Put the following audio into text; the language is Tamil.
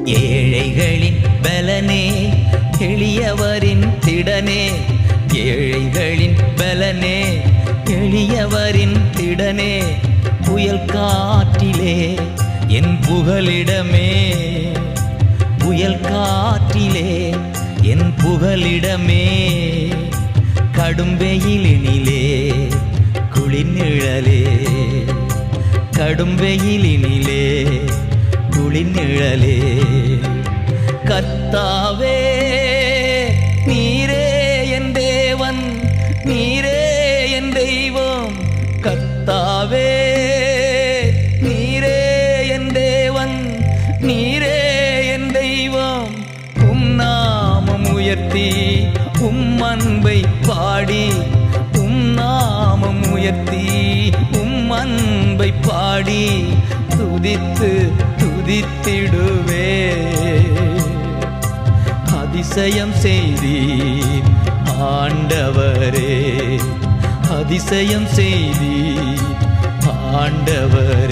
ஏழைகளின் பலனே எளியவரின் திடனே, ஏழைகளின் பலனே எளியவரின் திடனே, புயல் காற்றிலே என் புகலிடமே, புயல் காற்றிலே என் புகலிடமே, கடும் வெயிலினிலே குளிர் நிழலே, கடும் வெயிலினிலே குளிர் நிழலே, கர்த்தாவே நீரே என் தேவன், நீரே என் தெய்வம், கர்த்தாவே நீரே என் தேவன், நீரே என் தெய்வம், உம் நாமம் உயர்த்தி உம் அன்பை பாடி, உம் நாமம் உயர்த்தி உம் அன்பை பாடி துதித்து துதித்திடுவே. அதிசயம் செய்தீர் ஆண்டவரே, அதிசயம் செய்தீர் ஆண்டவரே.